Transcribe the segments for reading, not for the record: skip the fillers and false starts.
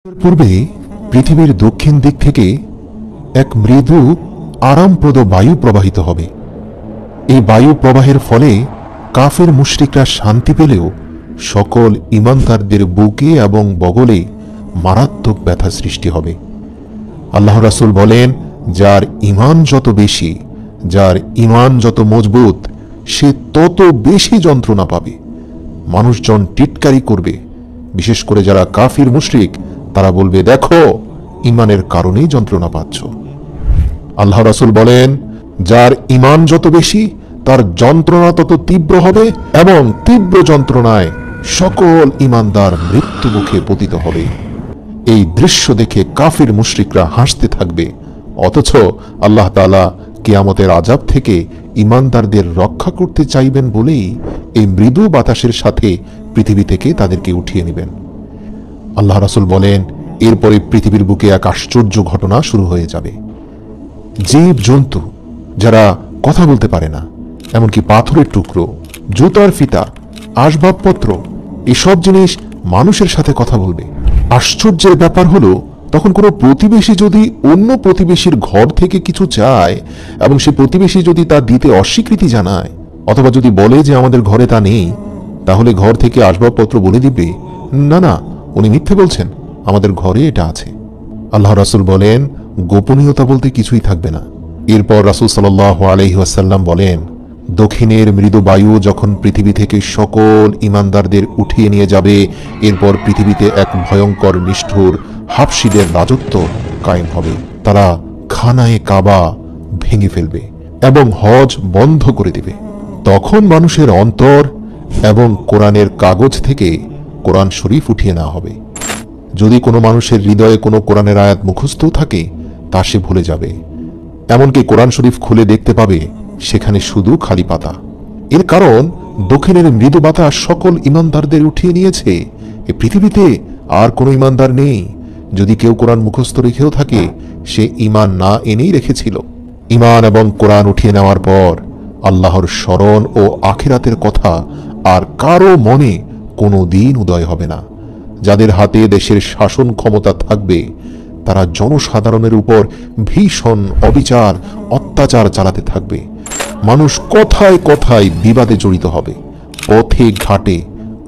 পূর্বে পৃথিবীর দক্ষিণ দিক থেকে এক মৃদু আরামপ্রদ বায়ু প্রবাহিত হবে। এই বায়ু প্রবাহের ফলে কাফের মুশরিকরা শান্তি পেলেও সকল ঈমানদারদের বুকে এবং বগলে মারাত্মক ব্যথা সৃষ্টি হবে। আল্লাহ রাসূল বলেন, যার ঈমান যত বেশি, যার ঈমান যত মজবুত, সে তত বেশি যন্ত্রণা পাবে। মানুষজন টিটকারি করবে, বিশেষ করে যারা কাফির মুশরিক, তারা বলবে, দেখো ঈমানের কারণেই যন্ত্রণা পাচ্ছ। আল্লাহ রাসূল বলেন, যার ঈমান যত বেশি, তার যন্ত্রণা তত তীব্র হবে এবং তীব্র যন্ত্রণায় সকল ঈমানদার মৃত্যু মুখে পতিত হবে। এই দৃশ্য দেখে কাফির মুশরিকরা হাসতে থাকবে, অথচ আল্লাহ তাআলা কিয়ামতের আযাব থেকে ঈমানদারদের রক্ষা করতে চাইবেন বলেই এই মৃদু বাতাসের সাথে পৃথিবী থেকে তাদেরকে উঠিয়ে নেবেন। আল্লাহ রাসূল বলেন, এরপরে পৃথিবীর বুকে এক আশ্চর্য ঘটনা শুরু হয়ে যাবে। জীব জন্তু যারা কথা বলতে পারে না, এমনকি পাথরের টুকরো, জুতার ফিতা, আসবাবপত্র, এসব জিনিস মানুষের সাথে কথা বলবে। আশ্চর্যের ব্যাপার হলো, তখন কোনো প্রতিবেশী যদি অন্য প্রতিবেশীর ঘর থেকে কিছু চায় এবং সে প্রতিবেশী যদি তা দিতে অস্বীকৃতি জানায়, অথবা যদি বলে যে আমাদের ঘরে তা নেই, তাহলে ঘর থেকে আসবাবপত্র বলে দিবে, না না, উনি মিথ্যে বলছেন, আমাদের ঘরে এটা আছে। আল্লাহ রাসূল বলেন, গোপনীয়তা বলতে কিছুই থাকবে না। এরপর রাসূল সাল্লাল্লাহু আলাইহি ওয়াসাল্লাম বলেন, দক্ষিণের মৃদু বায়ু যখন পৃথিবী থেকে সকল ঈমানদারদের উঠিয়ে নিয়ে যাবে, এরপর পৃথিবীতে এক ভয়ঙ্কর নিষ্ঠুর হাবশীদের রাজত্ব কায়েম হবে। তারা খানায়ে কাবা ভেঙে ফেলবে এবং হজ বন্ধ করে দেবে। তখন মানুষের অন্তর এবং কোরআনের কাগজ থেকে কোরআন শরীফ উঠিয়ে নেওয়া হবে। যদি কোনো মানুষের হৃদয়ে কোনো কোরআনের আয়াত মুখস্থ থাকে, তা সে ভুলে যাবে। এমনকি কোরআন শরীফ খুলে দেখতে পাবে সেখানে শুধু খালি পাতা। এর কারণ, দক্ষিণের মৃদু বাতাস সকল ঈমানদারদের উঠিয়ে নিয়েছে। এ পৃথিবীতে আর কোনো ঈমানদার নেই। যদি কেউ কোরআন মুখস্থ রেখেও থাকে, সে ঈমান না এনেই রেখেছিল। ঈমান এবং কোরআন উঠিয়ে নেওয়ার পর আল্লাহর স্মরণ ও আখিরাতের কথা আর কারো মনে কোনো দিন উদয় হবে না। যাদের হাতে দেশের শাসন ক্ষমতা থাকবে, তারা জনসাধারণের উপর ভীষণ অবিচার, অত্যাচার চালাতে থাকবে। মানুষ কথায় কথায় বিবাদে জড়িত হবে। পথে ঘাটে,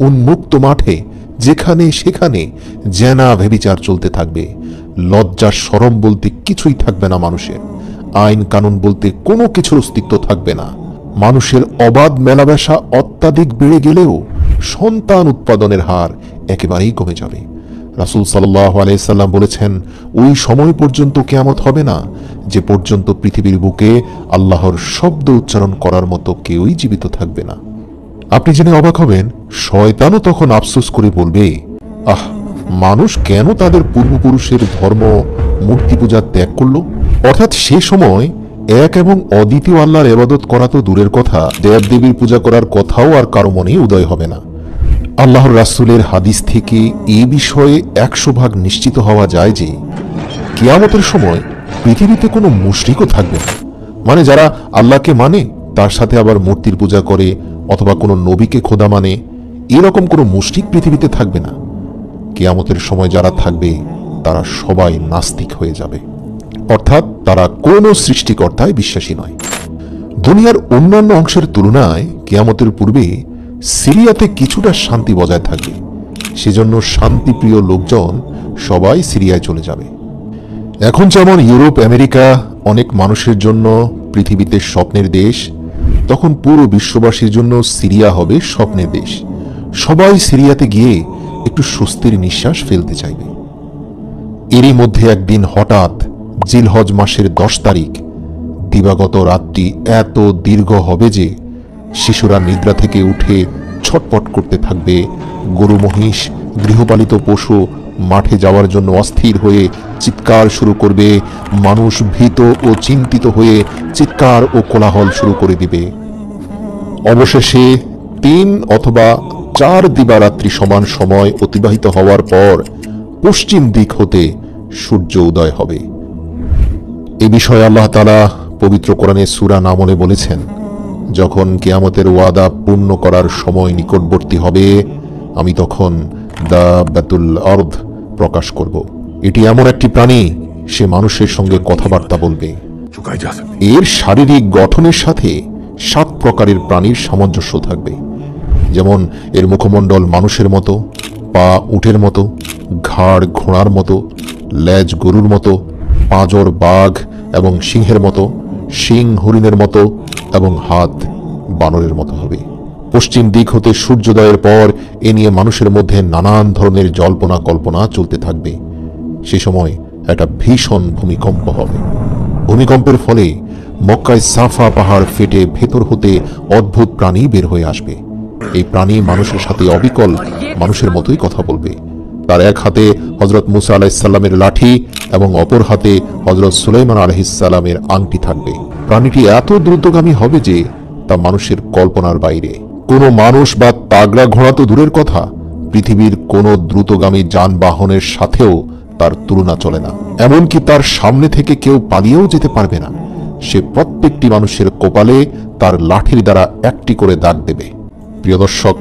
উন্মুক্ত মাঠে, যেখানে সেখানে জেনা ব্যভিচার চলতে থাকবে। লজ্জা শরম বলতে কিছুই থাকবে না মানুষের। আইন কানুন বলতে কোনো কিছুর অস্তিত্ব থাকবে না। মানুষের অবাধ মেলামেশা অত্যাধিক বেড়ে গেলেও সন্তান উৎপাদনের হার একেবারেই কমে যাবে। রাসূল সাল্লাল্লাহু আলাইহি সাল্লাম বলেছেন, ওই সময় পর্যন্ত কিয়ামত হবে না যে পর্যন্ত পৃথিবীর বুকে আল্লাহর শব্দ উচ্চারণ করার মতো কেউই জীবিত থাকবে না। আপনি জেনে অবাক হবেন, শয়তানও তখন আফসোস করে বলবে, আহ, মানুষ কেন তাদের পূর্বপুরুষের ধর্ম মূর্তি পূজা ত্যাগ করলো? অর্থাৎ সে সময় এক এবং অদ্বিতীয় আল্লাহর ইবাদত করা তো দূরের কথা, দেবদেবীর পূজা করার কথাও আর কারো মনে উদয় হবে না। আল্লাহর রাসূলের হাদিস থেকে এই বিষয়ে 100% নিশ্চিত হওয়া যায় যে কিয়ামতের সময় পৃথিবীতে কোনো মুশরিকও থাকবে না। মানে যারা আল্লাহকে মানে তার সাথে আবার মূর্তির পূজা করে অথবা কোনো নবীকে খোদা মানে, এরকম কোনো মুশরিক পৃথিবীতে থাকবে না। কিয়ামতের সময় যারা থাকবে তারা সবাই নাস্তিক হয়ে যাবে, অর্থাৎ তারা কোনো সৃষ্টিকর্তায় বিশ্বাসী নয়। দুনিয়ার অন্যান্য অংশের তুলনায় কিয়ামতের পূর্বে সিরিয়াতে কিছুটা শান্তি বজায় থাকবে। সেজন্য শান্তিপ্রিয় লোকজন সবাই সিরিয়ায় চলে যাবে। এখন যেমন ইউরোপ, আমেরিকা অনেক মানুষের জন্য পৃথিবীতে স্বপ্নের দেশ, তখন পুরো বিশ্ববাসীর জন্য সিরিয়া হবে স্বপ্নের দেশ। সবাই সিরিয়াতে গিয়ে একটু স্বস্তির নিঃশ্বাস ফেলতে চাইবে। এরই মধ্যে একদিন হঠাৎ জিলহজ মাসের 10 তারিখ দিবাগত রাতটি এত দীর্ঘ হবে যে শিশুরা নিদ্রা থেকে উঠে ছটপট করতে থাকবে। গরু মহিষ, গৃহপালিত পশু মাঠে যাওয়ার জন্য অস্থির হয়ে চিৎকার শুরু করবে। মানুষ ভীত ও চিন্তিত হয়ে চিৎকার ও কোলাহল শুরু করে দিবে। অবশেষে 3 অথবা 4 দিবারাত্রি সমান সময় অতিবাহিত হওয়ার পর পশ্চিম দিক হতে সূর্য উদয় হবে। এ বিষয়ে আল্লাহ তাআলা পবিত্র কোরআনে সূরা নামলে বলেছেন, যখন কিয়ামতের ওয়াদা পূর্ণ করার সময় নিকটবর্তী হবে, আমি তখন দাব্বাতুল আরদ প্রকাশ করব। এটি এমন একটি প্রাণী, সে মানুষের সঙ্গে কথাবার্তা বলবে। এর শারীরিক গঠনের সাথে 7 প্রকারের প্রাণীর সামঞ্জস্য থাকবে। যেমন এর মুখমণ্ডল মানুষের মতো, পা উটের মতো, ঘাড় ঘোড়ার মতো, লেজ গরুর মতো, পাঁজর বাঘ এবং সিংহের মতো, শিং হরিণের মতো এবং হাত বানরের মতো হবে। পশ্চিম দিক হতে সূর্যোদয়ের পর এ নিয়ে মানুষের মধ্যে নানান ধরনের জল্পনা কল্পনা চলতে থাকবে। সে সময় একটা ভীষণ ভূমিকম্প হবে। ভূমিকম্পের ফলে মক্কায় সাফা পাহাড় ফেটে ভেতর হতে অদ্ভুত প্রাণী বের হয়ে আসবে। এই প্রাণী মানুষের সাথে অবিকল মানুষের মতোই কথা বলবে। তার এক হাতে হযরত মুসা আলাইহিসসালামের লাঠি এবং অপর হাতে হযরত সুলাইমান আলাইহিসসালামের আংটি থাকবে। প্রাণীটি এত দ্রুতগামী হবে যে তা মানুষের কল্পনার বাইরে। কোনো মানুষ বা তাগড়া ঘোড়া তো দূরের কথা, পৃথিবীর কোনো দ্রুতগামী যানবাহনের সাথেও তার তুলনা চলে না। এমনকি তার সামনে থেকে কেউ পালিয়েও যেতে পারবে না। সে প্রত্যেকটি মানুষের কপালে তার লাঠির দ্বারা একটি করে দাগ দেবে। প্রিয় দর্শক,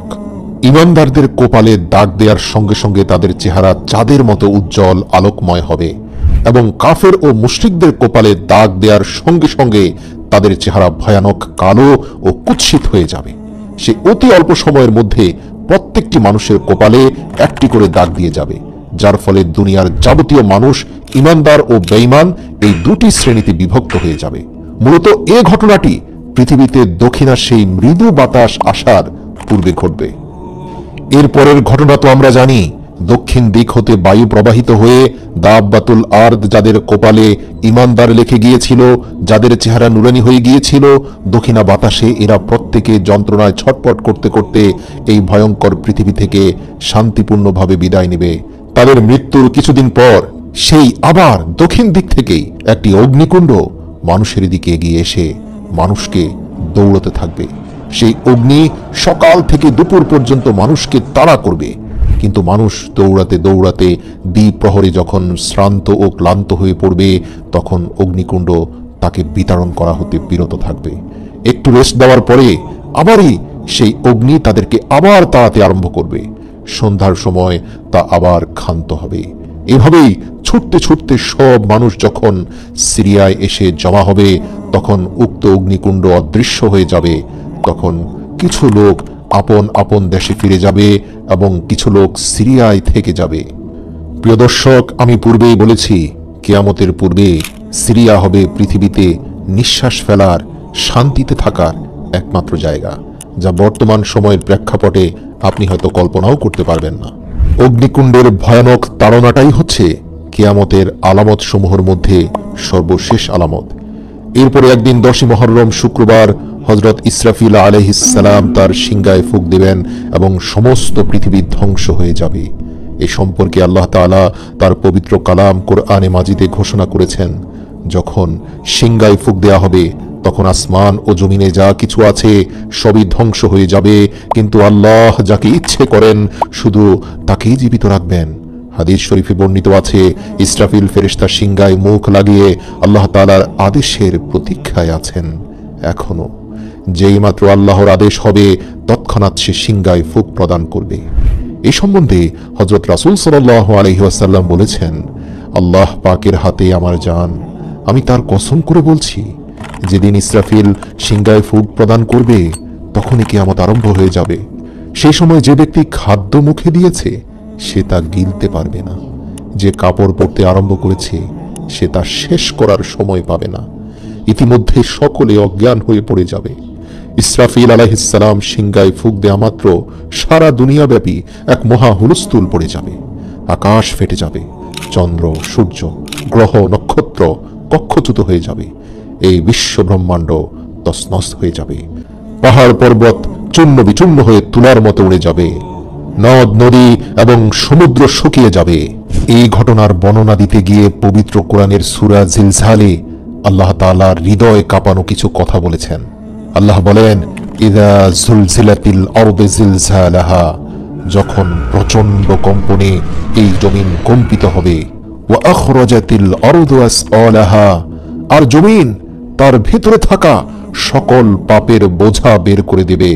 ঈমানদারদের কপালে দাগ দেওয়ার সঙ্গে সঙ্গে তাদের চেহারা চাঁদের মতো উজ্জ্বল আলোকময় হবে এবং কাফের ও মুশরিকদের কপালে দাগ দেওয়ার সঙ্গে সঙ্গে তাদের চেহারা ভয়ানক কালো ও কুৎসিত হয়ে যাবে। সে অতি অল্প সময়ের মধ্যে প্রত্যেকটি মানুষের কপালে একটি করে দাগ দিয়ে যাবে, যার ফলে দুনিয়ার যাবতীয় মানুষ ঈমানদার ও বেঈমান এই দুটি শ্রেণীতে বিভক্ত হয়ে যাবে। মূলত এ ঘটনাটি পৃথিবীতে দক্ষিণাস্যেই মৃদু বাতাস আসার পূর্বে ঘটবে। এরপরের ঘটনা তো আমরা জানি। দক্ষিণ দিক হতে বায়ু প্রবাহিত হয়ে দাব্বাতুল আরদ, যাদের কপালে ঈমানদার লিখে গিয়েছিল, যাদের চেহারা নুরানি হয়ে গিয়েছিল, দক্ষিণা বাতাসে এরা প্রত্যেকে যন্ত্রণায় ছটপট করতে করতে এই ভয়ঙ্কর পৃথিবী থেকে শান্তিপূর্ণভাবে বিদায় নেবে। তাদের মৃত্যুর কিছুদিন পর সেই আবার দক্ষিণ দিক থেকেই একটি অগ্নিকুণ্ড মানুষের দিকে এগিয়ে এসে মানুষকে দৌড়তে থাকবে। সেই অগ্নি সকাল থেকে দুপুর পর্যন্ত মানুষকে তাড়া করবে, কিন্তু মানুষ দৌড়াতে দৌড়াতে দ্বিপ্রহরে যখন শ্রান্ত ও ক্লান্ত হয়ে পড়বে, তখন অগ্নিকুণ্ড তাকে বিতাড়ন করা হতে বিরত থাকবে। একটু রেস্ট দেওয়ার পরে আবারই সেই অগ্নি তাদেরকে আবার তাড়াতে আরম্ভ করবে। সন্ধ্যার সময় তা আবার ক্ষান্ত হবে। এভাবেই ছুটতে ছুটতে সব মানুষ যখন সিরিয়ায় এসে জমা হবে, তখন উক্ত অগ্নিকুণ্ড অদৃশ্য হয়ে যাবে। তখন কিছু লোক আপন আপন দেশে ফিরে যাবে এবং কিছু লোক সিরিয়ায় থেকে যাবে। প্রিয় দর্শক, আমি পূর্বেই বলেছি, কিয়ামতের পূর্বে সিরিয়া হবে পৃথিবীতে নিঃশ্বাস ফেলার, শান্তিতে থাকার একমাত্র জায়গা, যা বর্তমান সময়ের প্রেক্ষাপটে আপনি হয়তো কল্পনাও করতে পারবেন না। অগ্নিকুণ্ডের ভয়ানক তাড়নাটাই হচ্ছে কিয়ামতের আলামত সমূহের মধ্যে সর্বশেষ আলামত। এরপরে একদিন 10ই মুহররম শুক্রবার হযরত ইসরাফিল আলাইহিস সালাম তার সিংহায় ফুঁক দেবেন এবং সমস্ত পৃথিবী ধ্বংস হয়ে যাবে। এ সম্পর্কে আল্লাহ তাআলা তার পবিত্র কালাম কোরআনে মাজিদে ঘোষণা করেছেন, যখন সিংহায় ফুঁক দেয়া হবে তখন আসমান ও জমিনে যা কিছু আছে সবই ধ্বংস হয়ে যাবে, কিন্তু আল্লাহ যাকে ইচ্ছে করেন শুধু তাকেই জীবিত রাখবেন। হাদিস শরীফে বর্ণিত আছে, ইসরাফিল ফেরেশতা সিংহায় মুখ লাগিয়ে আল্লাহ তাআলার আদেশের প্রতীক্ষায় আছেন এখনো। যেই মাত্র আল্লাহর আদেশ হবে তৎক্ষণাৎ সে সিংহায় ফুঁক প্রদান করবে। এ সম্বন্ধে হযরত রাসূল সাল্লাল্লাহু আলাইহি ওয়াসাল্লাম বলেছেন, আল্লাহ পাকের হাতে আমার জান, আমি তার কসম করে বলছি, যেদিন ইসরাফিল সিংহায় ফুঁক প্রদান করবে তখনই কিয়ামত আরম্ভ হয়ে যাবে। সেই সময় যে ব্যক্তি খাদ্য মুখে দিয়েছে সে তা গিলতে পারবে না, যে কাপড় পরতে আরম্ভ করেছে সে তা শেষ করার সময় পাবে না। ইতিমধ্যে সকলে অজ্ঞান হয়ে পড়ে যাবে। ইসরাফিল আলাইহিস সালাম সিংহায় ফুঁক দেয়া মাত্র সারা দুনিয়াব্যাপী এক মহা হুলস্থুল পড়ে যাবে। আকাশ ফেটে যাবে, চন্দ্র, সূর্য, গ্রহ, নক্ষত্র কক্ষচ্যুত হয়ে যাবে। এই বিশ্ব ব্রহ্মাণ্ড তছনছ হয়ে যাবে। পাহাড় পর্বত চূর্ণ বিচূর্ণ হয়ে তুলার মতো উড়ে যাবে। নদ নদী এবং সমুদ্র শুকিয়ে যাবে। এই ঘটনার বর্ণনা দিতে গিয়ে পবিত্র কোরআনের সূরা জিলজালে আল্লাহ তাআলা হৃদয় কাঁপানো কিছু কথা বলেছেন। আল্লাহ বলেন, ইযা যুলজিলাতিল আরদু জিলজালাহা, যখন প্রচন্ড কম্পনে এই জমিন কম্পিত হবে, ওয়া আখরাজাতিল আরদু আসআলাহা, আর জমিন তার ভেতরে থাকা সকল পাপের বোঝা বের করে দেবে,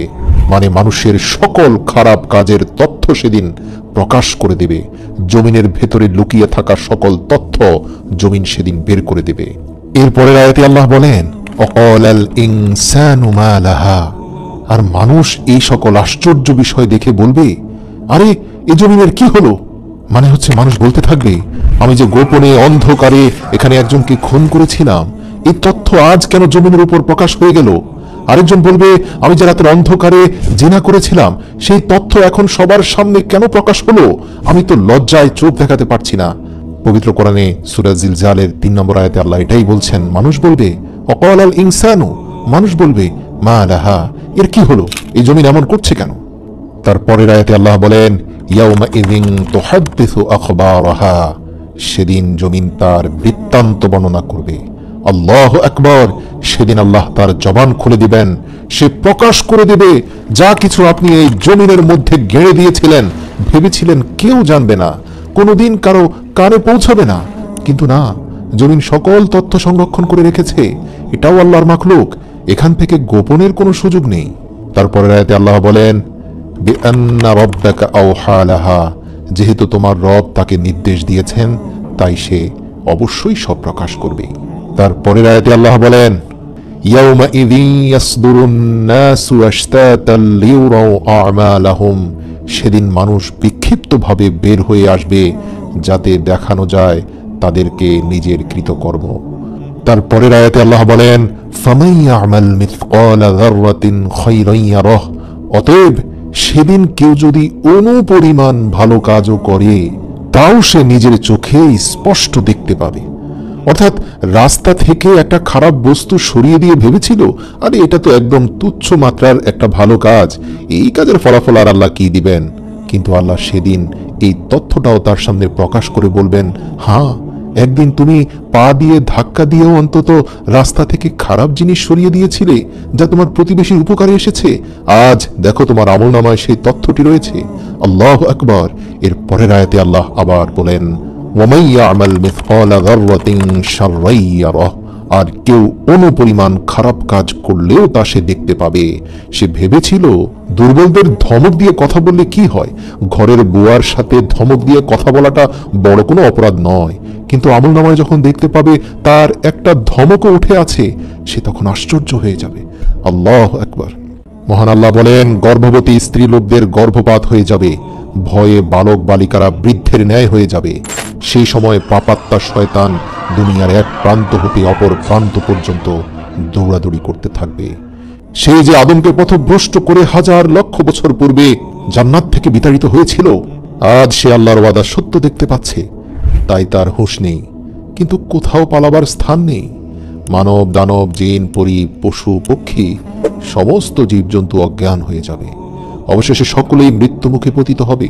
মানে মানুষের সকল খারাপ কাজের তথ্য সেদিন প্রকাশ করে দেবে। জমিনের ভেতরে লুকিয়ে থাকা সকল তথ্য জমিন সেদিন বের করে দেবে। এরপরের আয়াতে আল্লাহ বলেন, অকালাল ইনসানু মা লাহা, আর মানুষ এই সকল আশ্চর্য বিষয় দেখে বলবে, আরে এ জমিনের কি হলো? মানে হচ্ছে মানুষ বলতে থাকবে, আমি যে গোপনে অন্ধকারে এখানে একজনকে খুন করেছিলাম, এই তথ্য আজ কেন জমিনের উপর প্রকাশ হয়ে গেল? আরেকজন বলবে, আমি যে রাতের অন্ধকারে জিনা করেছিলাম, সেই তথ্য এখন সবার সামনে কেন প্রকাশ হলো? আমি তো লজ্জায় চোখ দেখাতে পারছি না। পবিত্র কোরআনে সূরা জিলজালের 3 নম্বর আয়াতে আল্লাহ এটাই বলছেন। মানুষ বলবে, অকালাল ইনসানু, মানুষ বলবে, মা লাহা, এর কি হলো? এই জমিন এমন করছে কেন? তারপরের আয়াতে আল্লাহ বলেন, ইয়াউমা ইযিন তুহাদ্দিসু আখবারাহা, সেদিন জমিন তার বৃত্তান্ত বর্ণনা করবে। আল্লাহু আকবার, সেদিন আল্লাহ তার জবান খুলে দিবেন, সে প্রকাশ করে দেবে যা কিছু আপনি এই জমিনের মধ্যে গেড়ে দিয়েছিলেন, ভেবেছিলেন কেউ জানবে না, কোনোদিন কারো কানে পৌঁছাবে না, কিন্তু না, জমিন সকল তথ্য সংরক্ষণ করে রেখেছে। এটাও আল্লাহর মাখলুক, এখান থেকে গোপনের কোনো সুযোগ নেই। তারপরের আয়াতে আল্লাহ বলেন, বিআন্না রাব্বাকা আওহা লাহা, যেহেতু তোমার রব তাকে নির্দেশ দিয়েছেন, তাই সে অবশ্যই সব প্রকাশ করবে। তারপরের আয়াতে আল্লাহ বলেন, ইয়াউমা ইযিন ইয়াসদুরুন নাসু আশতাতাল লিউরাউ আমালাহুম, সেদিন মানুষ বিক্ষিপ্তভাবে বের হয়ে আসবে যাতে দেখানো যায় তাদেরকে নিজের কৃতকর্ম। তারপরের আয়াতে আল্লাহ বলেন, ফামান ইয়ামাল মিসকালা যাররাতিন খায়রান ইয়ারাহ, অতএব সেদিন কেউ যদি অনুপরিমাণ ভালো কাজও করে, তাও সে নিজের চোখে স্পষ্ট দেখতে পাবে। অর্থাৎ রাস্তা থেকে একটা খারাপ বস্তু সরিয়ে দিয়ে ভেবেছিল, আরে এটা তো একদম তুচ্ছ মাত্রার একটা ভালো কাজ, এই কাজের ফলাফল আর আল্লাহ কি দিবেন? কিন্তু আল্লাহ সেদিন এই তথ্যটাও তার সামনে প্রকাশ করে বলবেন, হ্যাঁ, একদিন তুমি পা দিয়ে ধাক্কা দিয়েও অন্তত রাস্তা থেকে খারাপ জিনিস সরিয়ে দিয়েছিলে, যা তোমার প্রতিবেশীর উপকারে এসেছে। আজ দেখো তোমার আমলনামায় সেই তথ্যটি রয়েছে। আল্লাহু আকবার। এর পরের আয়াতে আল্লাহ আবার বলেন, ওয়ামান ইয়ামাল মিসকালা যাররাতিন শাররান ইয়ারাহ, আর কেউ অনুপরিমাণ খারাপ কাজ করলেও তা সে দেখতে পাবে। সে ভেবেছিল দুর্বলদের ধমক দিয়ে কথা বললে কি হয়, ঘরের বুয়ার সাথে ধমক দিয়ে কথা বলাটা বড় কোনো অপরাধ নয়, কিন্তু আমলনামায় যখন দেখতে পাবে তার একটা ধমকও উঠে আছে, সে তখন আশ্চর্য হয়ে যাবে। আল্লাহু আকবার। মহান আল্লাহ বলেন, গর্ভবতী স্ত্রী লোকদের গর্ভপাত হয়ে যাবে, ভয়ে বালক বালিকারা বৃদ্ধের ন্যায় হয়ে যাবে। সেই সময় পাপাত্মা শয়তান দুনিয়ার এক প্রান্ত হতে অপর প্রান্ত পর্যন্ত দৌড়াদৌড়ি করতে থাকবে। সেই যে আদমকে পথভ্রষ্ট করে হাজার লক্ষ বছর পূর্বে জান্নাত থেকে বিতাড়িত হয়েছিল, আজ সে আল্লাহর ওয়াদা সত্য দেখতে পাচ্ছে, তাই তার হুঁশ নেই, কিন্তু কোথাও পালাবার স্থান নেই। মানব দানব জিন পরি পশু পক্ষী সমস্ত জীবজন্তু অজ্ঞান হয়ে যাবে, অবশেষে সকলেই মৃত্যুমুখে পতিত হবে।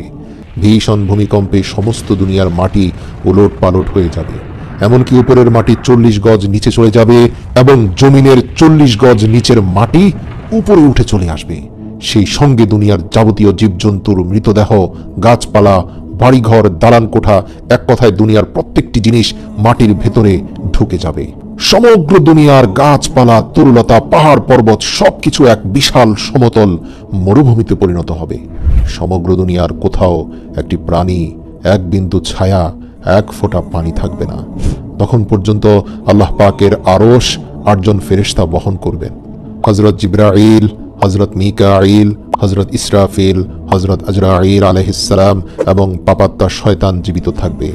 ভীষণ ভূমিকম্পে সমস্ত দুনিয়ার মাটি উলট পালট হয়ে যাবে, এমনকি উপরের মাটি 40 গজ নিচে চলে যাবে এবং জমিনের 40 গজ নিচের মাটি উপরে উঠে চলে আসবে। সেই সঙ্গে দুনিয়ার যাবতীয় জীবজন্তুর মৃতদেহ, গাছপালা, বাড়িঘর, দালান কোঠা, এক কথায় দুনিয়ার প্রত্যেকটি জিনিস মাটির ভেতরে ঢুকে যাবে। সমগ্র দুনিয়ার গাছপালা, তরুলতা, পাহাড় পর্বত সবকিছু এক বিশাল সমতল মরুভূমিতে পরিণত হবে। সমগ্র দুনিয়ার কোথাও একটি প্রাণী, এক বিন্দু ছায়া, এক ফোঁটা পানি থাকবে না। তখন পর্যন্ত আল্লাহ পাকের আরশ 8 জন ফেরেশতা বহন করবেন। হযরত জিবরাইল, হযরত মিকাইল, হযরত ইসরাফিল, হযরত আজরাইল আলাইহিস সালাম এবং পাপাত্মা শয়তান জীবিত থাকবে।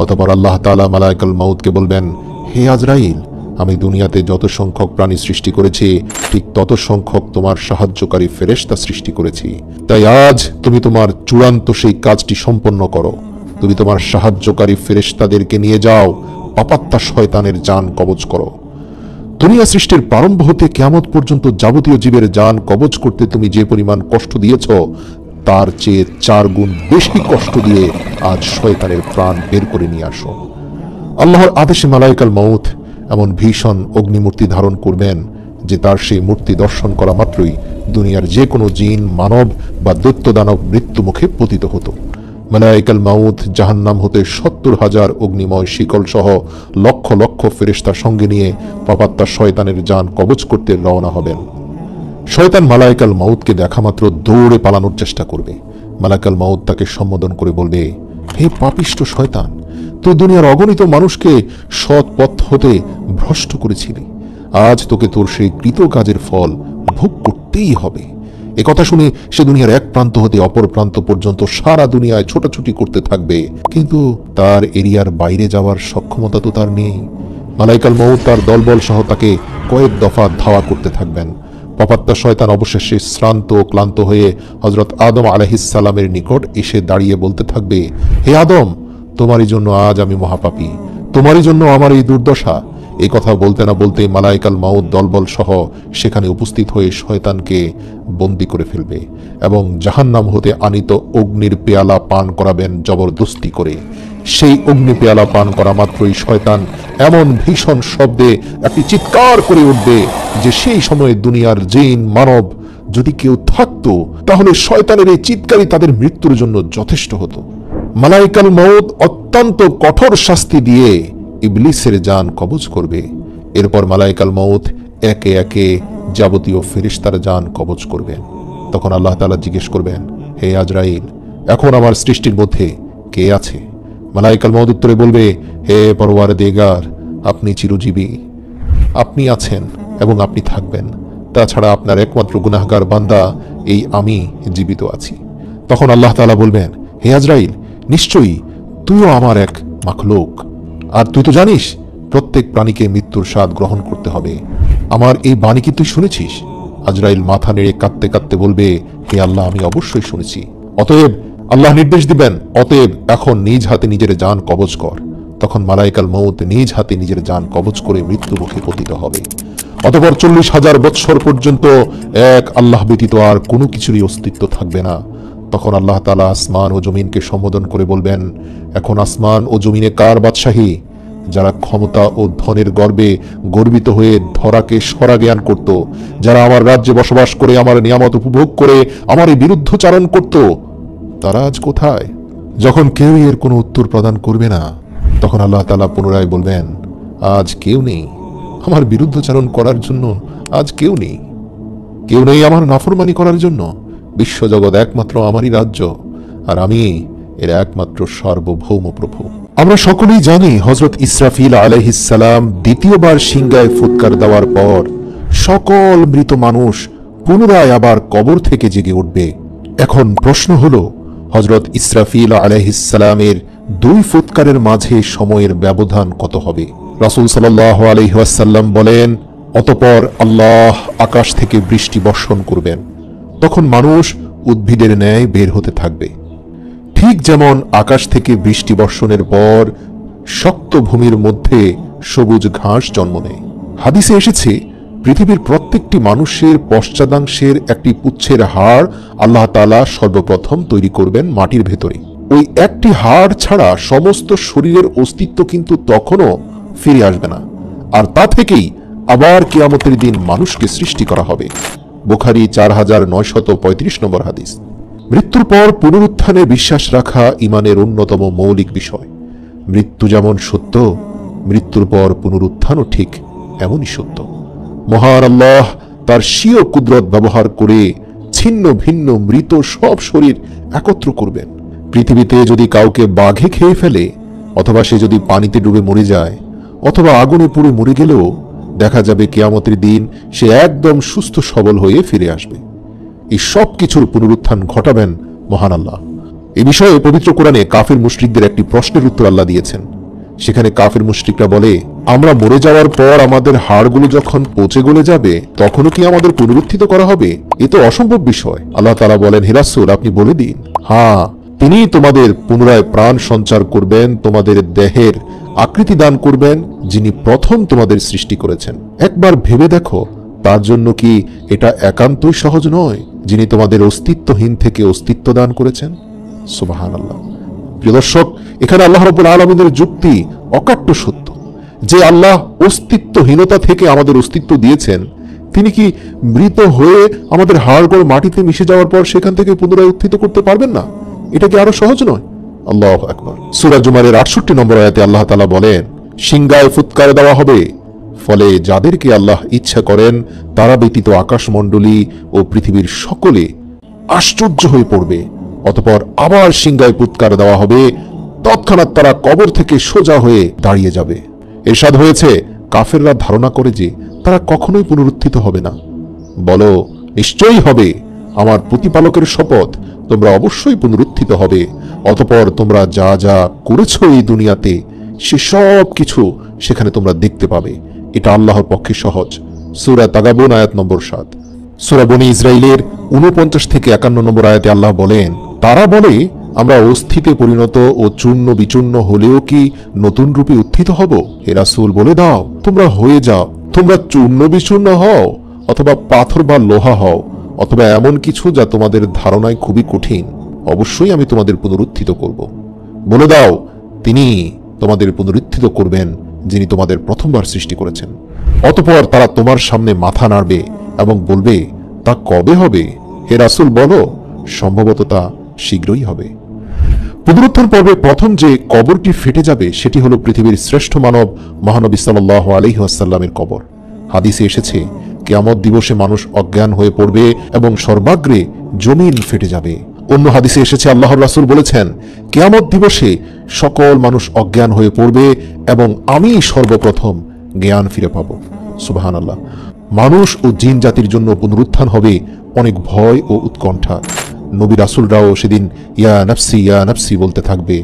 অতঃপর আল্লাহ তাআলা মালায়েকুল মাউতকে বলবেন, হে আজরাইল, আমি দুনিয়াতে যত সংখ্যক প্রাণী সৃষ্টি করেছি, ঠিক তত সংখ্যক তোমার সাহায্যকারী ফেরেশতা সৃষ্টি করেছি। তাই আজ তুমি তোমার চূড়ান্ত সেই কাজটি সম্পন্ন করো। তুমি তোমার সাহায্যকারী ফেরেশতাদেরকে নিয়ে যাও, পাপাত্মা শয়তানের জান কবজ করো। দুনিয়া সৃষ্টির প্রারম্ভ হতে কিয়ামত পর্যন্ত যাবতীয় জীবের জান কবজ করতে তুমি যে পরিমাণ কষ্ট দিয়েছ, তার চেয়ে 4 গুণ বেশি কষ্ট দিয়ে আজ শয়তানের প্রাণ বের করে নিয়ে আসো। আল্লাহর আদেশে মালায়েকুল মাউত এমন ভীষণ অগ্নিমূর্তি ধারণ করবেন যে তার সেই মূর্তি দর্শন করা মাত্রই দুনিয়ার যে কোনো জিন, মানব বা দৈত্য দানব মৃত্যু মুখে পতিত হতো। মালায়েকুল মাউত জাহান্নাম হতে 70,000 অগ্নিময় শিকল সহ লক্ষ লক্ষ ফেরেশতা সঙ্গে নিয়ে পাপাত্মা শয়তানের জান কবজ করতে রওনা হবেন। শয়তান মালায়েকাল মাউতকে দেখা মাত্র দৌড়ে পালানোর চেষ্টা করবে। মালায়েকাল মাউত তাকে সম্বোধন করে বলবে, হে পাপিষ্ট শয়তান, তুই দুনিয়ার অগণিত মানুষকে সৎ পথ হতে ভ্রষ্ট করেছিলি। আজ তোকে তোর সেই কৃত কাজের ফল ভোগ করতেই হবে। একথা শুনে সে দুনিয়ার এক প্রান্ত হতে অপর প্রান্ত পর্যন্ত সারা দুনিয়ায় ছোটাছুটি করতে থাকবে, কিন্তু তার এরিয়ার বাইরে যাওয়ার সক্ষমতা তো তার নেই। মালায়েকাল মাউত তার দলবল সহ তাকে কয়েক দফা ধাওয়া করতে থাকবেন। পাপাত্মা শয়তান অবশেষে শ্রান্ত ও ক্লান্ত হয়ে হযরত আদম আলাইহিস সালামের নিকট এসে দাঁড়িয়ে বলতে থাকবে, হে আদম, তোমারই জন্য আজ আমি মহাপাপী, তোমারই জন্য আমার এই দুর্দশা। এই কথা বলতে না বলতে মালায়েকাল মাউত দলবল সহ সেখানে উপস্থিত হয়ে শয়তানকে বন্দী করে ফেলবে এবং জাহান্নাম হতে আনিত অগ্নির পেয়ালা পান করাবেন জবরদস্তি করে। সেই অগ্নি পেয়ালা পান করা মাত্রই শয়তান এমন ভীষণ শব্দে একটি চিৎকার করে উঠবে যে সেই সময়ে দুনিয়ার জিন মানব যদি কেউ থাকতো তাহলে শয়তানের এই চিৎকারই তাদের মৃত্যুর জন্য যথেষ্ট হতো। মালায়েকাল মাউত অত্যন্ত কঠোর শাস্তি দিয়ে ইবলিসের জান কবজ করবে। এরপর মালায়েকাল মাউত একে একে যাবতীয় ফেরেশতার জান কবজ করবেন। তখন আল্লাহ তাআলা জিজ্ঞেস করবেন, হে আজরাইল, এখন আমার সৃষ্টির মধ্যে কে আছে? মালায়েকাল মাউত উত্তরে বলবে, হে পরওয়ারদিগার, আপনি চিরজীবী, আপনি আছেন এবং আপনি থাকবেন। তাছাড়া আপনার একমাত্র গুনাহগার বান্দা এই আমি জীবিত আছি। তখন আল্লাহ তাআলা বলবেন, হে আজরাইল, নিশ্চয়ই তুইও আমার এক মাখলুক, আর তুই তো জানিস প্রত্যেক প্রাণীকে মৃত্যুর স্বাদ গ্রহণ করতে হবে। আমার এই বাণী কি তুই শুনেছিস? আজরাইল মাথা নেড়ে কাঁদতে কাঁদতে বলবে, হে আল্লাহ, আমি অবশ্যই শুনেছি। অতএব আল্লাহ নির্দেশ দিবেন, অতএব এখন নিজ হাতে নিজের জান কবজ কর। তখন মালায়েকাল মাউত নিজ হাতে নিজের জান কবজ করে মৃত্যু মুখে পতিত হবে। অতঃপর 40,000 বৎসর পর্যন্ত এক আল্লাহ ব্যতীত আর কোনো কিছুরই অস্তিত্ব থাকবে না। তখন আল্লাহ তাআলা আসমান ও জমিনকে সম্বোধন করে বলবেন, এখন আসমান ও জমিনে কার বাদশাহী? যারা ক্ষমতা ও ধনের গর্বে গর্বিত হয়ে ধরাকে সরা জ্ঞান করত, যারা আমার রাজ্যে বসবাস করে আমার নিয়ামত উপভোগ করে আমার বিরুদ্ধচারণ করত, তারা আজ কোথায়? যখন কেউ এর কোনো উত্তর প্রদান করবে না, তখন আল্লাহ তাআলা পুনরায় বলবেন, আজ কেউ নেই আমার বিরুদ্ধচারণ করার জন্য, আজ কেউ নেই, কেউ নেই আমার নাফরমানি করার জন্য। বিশ্বজগৎ একমাত্র আমারই রাজ্য, আর আমি এর একমাত্র সার্বভৌম প্রভু। আমরা সকলেই জানি হযরত ইসরাফিল আলাইহিস সালাম দ্বিতীয়বার সিংহায় ফুৎকার দেওয়ার পর সকল মৃত মানুষ পুনরায় আবার কবর থেকে জেগে উঠবে। এখন প্রশ্ন হলো, হযরত ইসরাফিল আলাইহিস সালামের দুই ফুৎকারের মাঝে সময়ের ব্যবধান কত হবে? রাসূল সাল্লাল্লাহু আলাইহি ওয়াসাল্লাম বলেন, অতঃপর আল্লাহ আকাশ থেকে বৃষ্টি বর্ষণ করবেন। তখন মানুষ উদ্ভিদের ন্যায় বের হতে থাকবে, ঠিক যেমন আকাশ থেকে বৃষ্টি বর্ষণের পর শক্ত ভূমির মধ্যে সবুজ ঘাস জন্ম নেয়। হাদিসে এসেছে, পৃথিবীর প্রত্যেকটি মানুষের পশ্চাদাংশের একটি পুচ্ছের হাড় আল্লাহ তাআলা সর্বপ্রথম তৈরি করবেন মাটির ভেতরে। ওই একটি হাড় ছাড়া সমস্ত শরীরের অস্তিত্ব কিন্তু তখনও ফিরে আসবে না, আর তা থেকেই আবার কিয়ামতের দিন মানুষকে সৃষ্টি করা হবে। বুখারী 4935 নম্বর হাদিস। মৃত্যুর পর পুনরুত্থানে বিশ্বাস রাখা ঈমানের অন্যতম মৌলিক বিষয়। মৃত্যু যেমন সত্য, মৃত্যুর পর পুনরুত্থানও ঠিক এমনই সত্য। মহান আল্লাহ তার স্বীয় কুদরত ব্যবহার করে ছিন্ন ভিন্ন মৃত সব শরীর একত্র করবেন। পৃথিবীতে যদি কাউকে বাঘে খেয়ে ফেলে, অথবা সে যদি পানিতে ডুবে মরে যায়, অথবা আগুনে পুড়ে মরে গেলেও দেখা যাবে কিয়ামতের দিন সে একদম সুস্থ সবল হয়ে ফিরে আসবে। এই সব কিছুর পুনরুত্থান ঘটাবেন মহান আল্লাহ। এই বিষয়ে পবিত্র কোরআনে কাফির মুশরিকদের একটি প্রশ্নের উত্তর আল্লাহ দিয়েছেন। সেখানে কাফির মুশরিকরা বলে, আমরা মরে যাওয়ার পর আমাদের হাড়গুলো যখন পচে গলে যাবে, তখনও কি আমাদের পুনরুত্থিত করা হবে? এ তো অসম্ভব বিষয়। আল্লাহ তাআলা বলেন, হে রাসূল, আপনি বলে দিন, হ্যাঁ, তিনি তোমাদের পুনরায় প্রাণ সঞ্চার করবেন, তোমাদের দেহের আকৃতি দান করবেন, যিনি প্রথম তোমাদের সৃষ্টি করেছেন। একবার ভেবে দেখো, তার জন্য কি এটা একান্তই সহজ নয়, যিনি তোমাদের অস্তিত্বহীন থেকে অস্তিত্ব দান করেছেন? সুবহানাল্লাহ। প্রিয় দর্শক, এখানে আল্লাহ রাব্বুল আলামিনের যুক্তি অকাট্য সত্য যে আল্লাহ অস্তিত্বহীনতা থেকে আমাদের অস্তিত্ব দিয়েছেন, তিনি কি মৃত হয়ে আমাদের হাড়গোড় মাটিতে মিশে যাওয়ার পর সেখান থেকে পুনরায় উত্থিত করতে পারবেন না? এটা কি আরো সহজ নয়? আল্লাহু আকবার। সূরা জুমারের 68 নম্বর আয়াতে আল্লাহ তাআলা বলেন, সিংহায় ফুৎকার দেওয়া হবে, ফলে যাদেরকে আল্লাহ ইচ্ছা করেন তারা ব্যতীত আকাশমণ্ডলী ও পৃথিবীর সকলে আশ্চর্য হয়ে পড়বে। অতঃপর আবার সিংহায় ফুৎকার দেওয়া হবে, তৎক্ষণাৎ তারা কবর থেকে সোজা হয়ে দাঁড়িয়ে যাবে। এরশাদ হয়েছে, কাফেররা ধারণা করে যে তারা কখনোই পুনরুত্থিত হবে না। বলো, নিশ্চয়ই হবে, আমার প্রতিপালকের শপথ, তোমরা অবশ্যই পুনরুত্থিত হবে। অতঃপর তোমরা যা যা করেছো এই দুনিয়াতে সে সব কিছু সেখানে তোমরা দেখতে পাবে। এটা আল্লাহর পক্ষে সহজ। সূরা তাগাবুন আয়াত নম্বর 7। সূরা বনী ইসরাইলের 49 থেকে 51 নম্বর আয়াতে আল্লাহ বলেন, তারা বলে, আমরা অস্থিতে পরিণত ও চূর্ণ বিচূর্ণ হলেও কি নতুন রূপে উত্থিত হব? হে রাসূল, বলে দাও, তোমরা হয়ে যাও, তোমরা চূর্ণ বিচূর্ণ হও, অথবা পাথর বা লোহা হও, অথবা এমন কিছু যা তোমাদের ধারণায় খুবই কঠিন, অবশ্যই আমি তোমাদের পুনরুত্থিত করব। বলে দাও, তিনি তোমাদের পুনরুত্থিত করবেন যিনি তোমাদের প্রথমবার সৃষ্টি করেছেন। অতঃপর তারা তোমার সামনে মাথা নাড়বে এবং বলবে, তা কবে হবে? হে রাসূল, বলো, সম্ভবত তা শীঘ্রই হবে। পুনরুত্থান পর্বে প্রথম যে কবরটি ফেটে যাবে সেটি হলো পৃথিবীর শ্রেষ্ঠ মানব মহানবী সাল্লাল্লাহু আলাইহি ওয়াসাল্লামের কবর। হাদিসে এসেছে, কিয়ামত দিবসে মানুষ অজ্ঞান হয়ে পড়বে এবং সর্বাগ্রে জমিন ফেটে যাবে। অন্য হাদিসে এসেছে, আল্লাহর রাসূল বলেছেন, কিয়ামত দিবসে সকল মানুষ অজ্ঞান হয়ে পড়বে এবং আমি সর্বপ্রথম জ্ঞান ফিরে পাব। সুবহানাল্লাহ। মানুষ ও জিন জাতির জন্য পুনরুত্থান হবে অনেক ভয় ও উৎকণ্ঠা। নবী রাসূলরাও সেদিন ইয়া নাফসি বলতে থাকবে।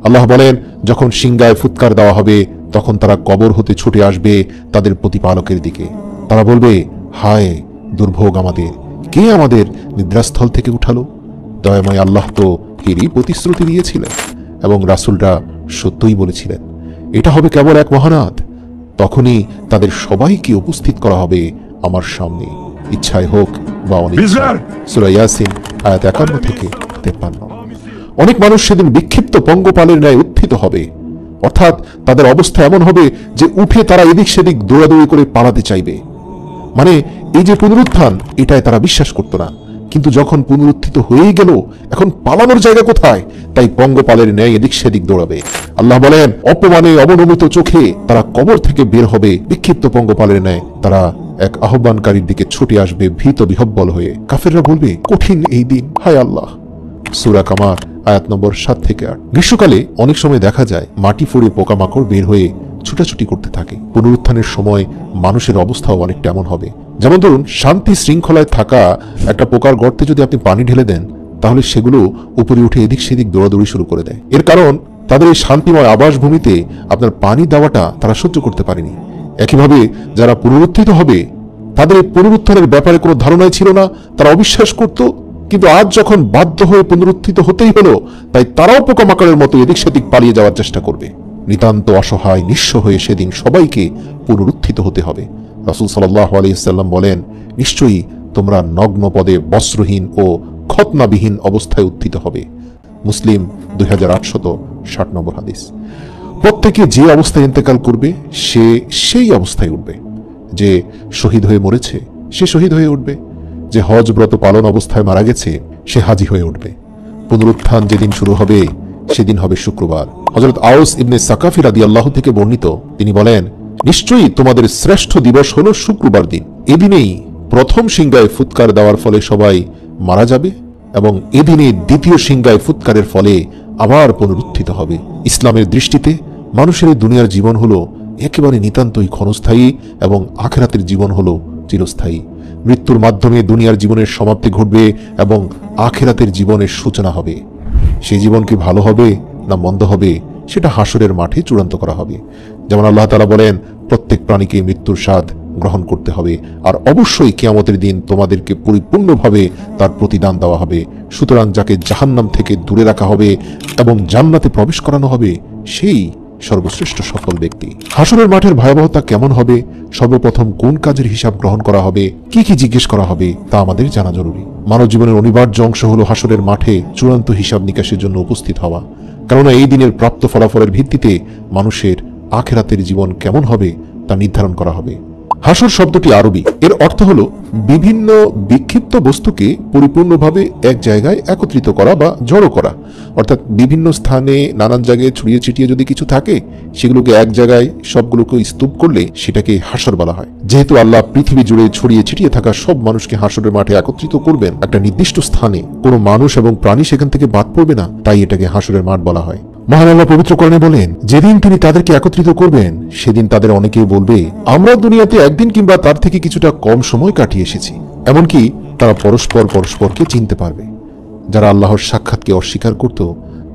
আল্লাহ বলেন, যখন সিংহায় ফুৎকার দেওয়া হবে তখন তারা কবর হতে ছুটে আসবে তাদের প্রতিপালকের দিকে। তারা বলবে, হায় দুর্ভোগ আমাদের, কে আমাদের নিদ্রাস্থল থেকে উঠালো? দয়াময় আল্লাহ তো এরই প্রতিশ্রুতি দিয়েছিলেন এবং রাসূলরা সত্যই বলেছিলেন। এটা হবে কেবল এক মহানাদ। তখনই তাদের সবাইকে উপস্থিত করা হবে আমার সামনে, ইচ্ছায় হোক বা অনিচ্ছায়। সূরা ইয়াসিন আয়াত 51 থেকে 53। অনেক মানুষ সেদিন বিক্ষিপ্ত পঙ্গপালের ন্যায় উত্থিত হবে, অর্থাৎ তাদের অবস্থা এমন হবে যে উঠে তারা এদিক সেদিক দৌড়াদৌড়ি করে পালাতে চাইবে। মানে এই যে পুনরুত্থান, এটাই তারা বিশ্বাস করত না, কিন্তু যখন পুনরুত্থিত হয়েই গেল, এখন পালানোর জায়গা কোথায়? তাই পঙ্গপালের ন্যায় এদিক সেদিক দৌড়াবে। আল্লাহ বলেন, অপমানে অবনমিত চোখে তারা কবর থেকে বের হবে বিক্ষিপ্ত পঙ্গপালের ন্যায়। তারা এক আহ্বানকারীর দিকে ছুটে আসবে ভীত বিহব্বল হয়ে। কাফেররা বলবে, কঠিন এই দিন, হায় আল্লাহ। সূরা কামার আয়াত নম্বর 7 থেকে 8। গ্রীষ্মকালে অনেক সময় দেখা যায় মাটি ফুঁড়ে পোকামাকড় বের হয়ে ছুটাছুটি করতে থাকে। পুনরুত্থানের সময় মানুষের অবস্থাও অনেকটা এমন হবে। যেমন ধরুন, শান্তি শৃঙ্খলায় থাকা একটা পোকার গর্তে যদি আপনি পানি ঢেলে দেন, তাহলে সেগুলো উপরে উঠে এদিক সেদিক দৌড়াদৌড়ি শুরু করে দেয়। এর কারণ তাদের এই শান্তিময় আবাসভূমিতে আপনার পানি দেওয়াটা তারা সহ্য করতে পারেনি। একইভাবে যারা পুনরুত্থিত হবে তাদের এই পুনরুত্থানের ব্যাপারে কোনো ধারণাই ছিল না, তারা অবিশ্বাস করত। কিন্তু আজ যখন বাধ্য হয়ে পুনরুত্থিত হতেই হলো, তাই তারাও পোকামাকড়ের মতো এদিক সেদিক পালিয়ে যাওয়ার চেষ্টা করবে। নিতান্ত অসহায় নিঃস্ব হয়ে সেদিন সবাইকে পুনরুত্থিত হতে হবে। রাসূল সাল্লাল্লাহু আলাইহি ওয়াসাল্লাম বলেন, নিশ্চয়ই তোমরা নগ্ন পদে বস্ত্রহীন ও খতনাবিহীন অবস্থায় উত্থিত হবে। মুসলিম 2860 নম্বর হাদিস। প্রত্যেকে যে অবস্থায় ইন্তেকাল করবে সে সেই অবস্থায় উঠবে। যে শহীদ হয়ে মরেছে সে শহীদ হয়ে উঠবে। যে হজ ব্রত পালন অবস্থায় মারা গেছে সে হাজী হয়ে উঠবে। পুনরুত্থান যেদিন শুরু হবে সেদিন হবে শুক্রবার। হযরত আউস ইবনে সাকাফি রাদিয়াল্লাহু থেকে বর্ণিত, তিনি বলেন, নিশ্চয়ই তোমাদের শ্রেষ্ঠ দিবস হলো শুক্রবার দিন। এদিনেই প্রথম সিংহায় ফুৎকার দেওয়ার ফলে সবাই মারা যাবে এবং এদিনে দ্বিতীয় সিংহায় ফুৎকারের ফলে আবার পুনরুত্থিত হবে। ইসলামের দৃষ্টিতে মানুষের এই দুনিয়ার জীবন হলো একেবারে নিতান্তই ক্ষণস্থায়ী এবং আখিরাতের জীবন হলো চিরস্থায়ী। মৃত্যুর মাধ্যমে দুনিয়ার জীবনের সমাপ্তি ঘটবে এবং আখিরাতের জীবনের সূচনা হবে। সেই জীবন কি ভালো হবে না মন্দ হবে সেটা হাসরের মাঠে চূড়ান্ত করা হবে। যেমন আল্লাহ তাআলা বলেন, প্রত্যেক প্রাণীকে মৃত্যুর স্বাদ গ্রহণ করতে হবে, আর অবশ্যই কিয়ামতের দিন তোমাদেরকে পরিপূর্ণভাবে তার প্রতিদান দেওয়া হবে। সুতরাং যাকে জাহান্নাম থেকে দূরে রাখা হবে এবং জান্নাতে প্রবেশ করানো হবে সেই সর্বশ্রেষ্ঠ সফল ব্যক্তি। হাসরের মাঠের ভয়াবহতা কেমন হবে, সর্বপ্রথম কোন কাজের হিসাব গ্রহণ করা হবে, কি কি জিজ্ঞেস করা হবে তা আমাদের জানা জরুরি। মানব জীবনের অনিবার্য অংশ হলো হাসরের মাঠে চূড়ান্ত হিসাব নিকাশের জন্য উপস্থিত হওয়া। কেননা এই দিনের প্রাপ্ত ফলাফলের ভিত্তিতে মানুষের আখিরাতের জীবন কেমন হবে তা নির্ধারণ করা হবে। হাসর শব্দটি আরবি, এর অর্থ হলো বিভিন্ন বিক্ষিপ্ত বস্তুকে পরিপূর্ণভাবে এক জায়গায় একত্রিত করা বা জড়ো করা। অর্থাৎ বিভিন্ন স্থানে নানান জায়গায় ছড়িয়ে ছিটিয়ে যদি কিছু থাকে, সেগুলোকে এক জায়গায় সবগুলোকে স্তূপ করলে সেটাকে হাসর বলা হয়। যেহেতু আল্লাহ পৃথিবী জুড়ে ছড়িয়ে ছিটিয়ে থাকা সব মানুষকে হাসরের মাঠে একত্রিত করবেন একটা নির্দিষ্ট স্থানে, কোনো মানুষ এবং প্রাণী সেখান থেকে বাদ পড়বে না, তাই এটাকে হাসরের মাঠ বলা হয়। মহান আল্লাহ পবিত্র কোরআনে বলেন, যেদিন তিনি তাদেরকে একত্রিত করবেন সেদিন তাদের অনেকেই বলবে, আমরা দুনিয়াতে একদিন কিংবা তার থেকে কিছুটা কম সময় কাটিয়ে এসেছি। এমনকি তারা পরস্পরকে চিনতে পারবে। যারা আল্লাহর সাক্ষাৎকে অস্বীকার করত